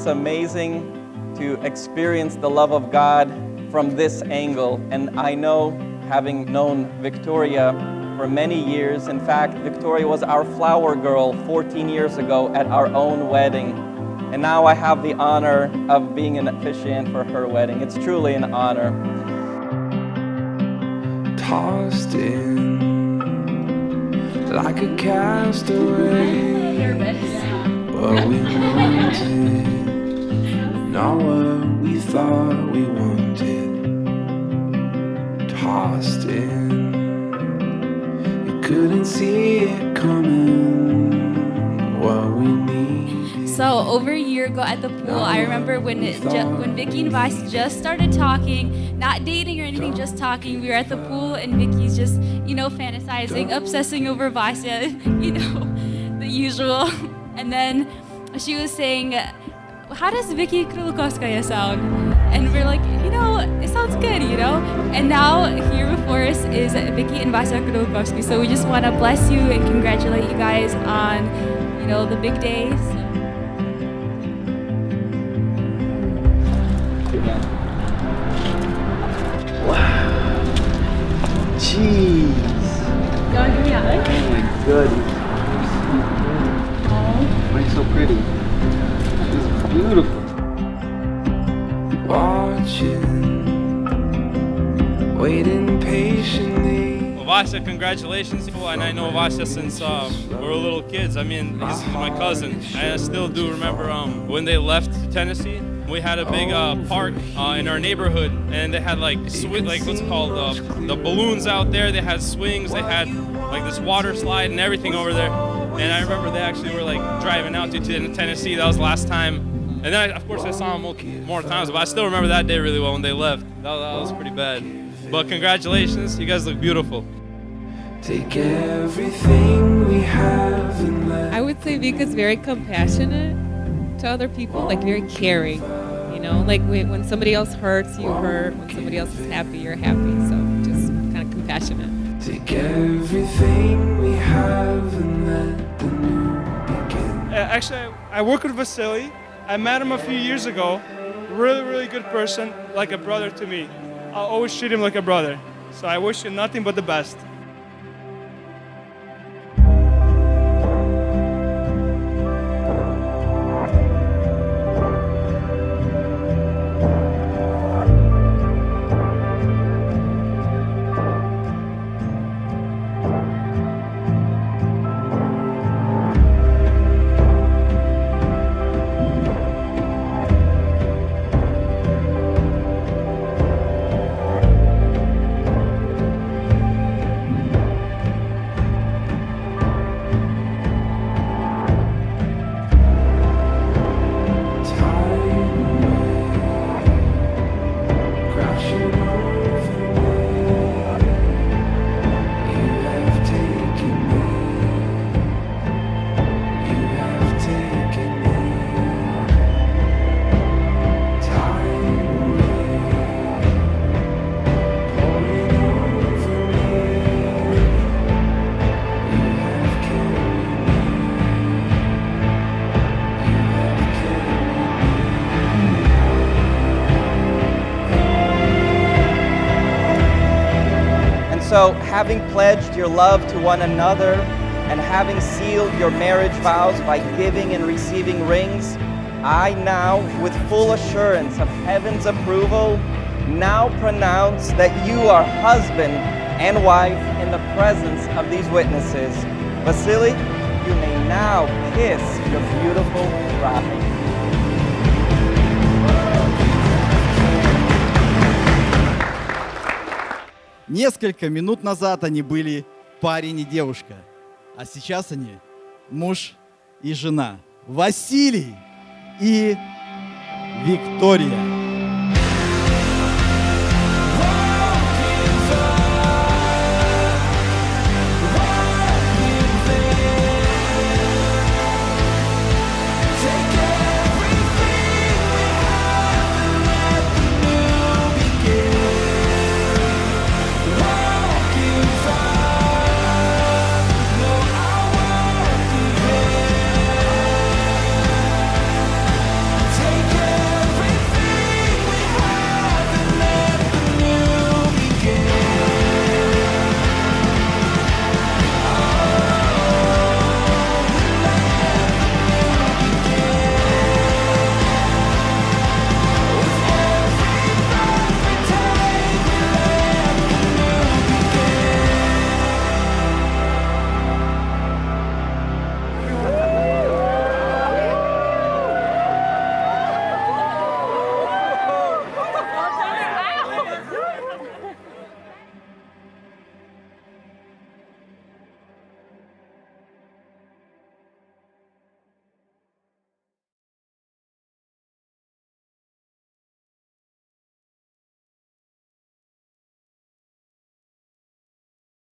it's amazing to experience the love of God from this angle. And I know, having known Victoria for many years, in fact, Victoria was our flower girl 14 years ago at our own wedding. And now I have the honor of being an officiant for her wedding. It's truly an honor. Tossed in like a castaway, what we wanted, not what we thought we wanted. Tossed in, you couldn't see it coming, what we needed. So over a year ago at the pool, I remember when Vicky and Vice just started talking, not dating or anything, just talking. We were at the pool and Vicky's just, fantasizing, obsessing over Vice, the usual. And then she was saying, how does Vicky Krulikovskiy sound? And we're like, it sounds good, And now here before us is Vicky and Vasiliy Krulikovskiy. So we just want to bless you and congratulate you guys on, the big days. Wow. Jeez. You want to give me a hug? Oh my goodness. Why are you so pretty? She's beautiful. Watching, waiting patiently. Well, Vasya, congratulations. And I know Vasya since we were little kids. I mean, he's my cousin. I still do remember when they left Tennessee. We had a big park in our neighborhood, and they had what's it called, the balloons out there. They had swings. They had this water slide and everything over there. And I remember they actually were driving out to Tennessee. That was the last time. And then, of course, I saw them more times, but I still remember that day really well when they left. That was pretty bad. But congratulations, you guys look beautiful. Take everything we have and let. I would say Vika's very compassionate to other people, very caring. When somebody else hurts, you hurt. When somebody else is happy, you're happy. So just kind of compassionate. Take everything we have and let the new begin. Actually, I work with Vasiliy. I met him a few years ago. Really, really good person, like a brother to me. I always treat him like a brother. So I wish him nothing but the best. So, having pledged your love to one another and having sealed your marriage vows by giving and receiving rings, I now, with full assurance of heaven's approval, now pronounce that you are husband and wife in the presence of these witnesses. Vasiliy, you may now kiss your beautiful bride. Несколько минут назад они были парень и девушка, а сейчас они муж и жена. Василий и Виктория.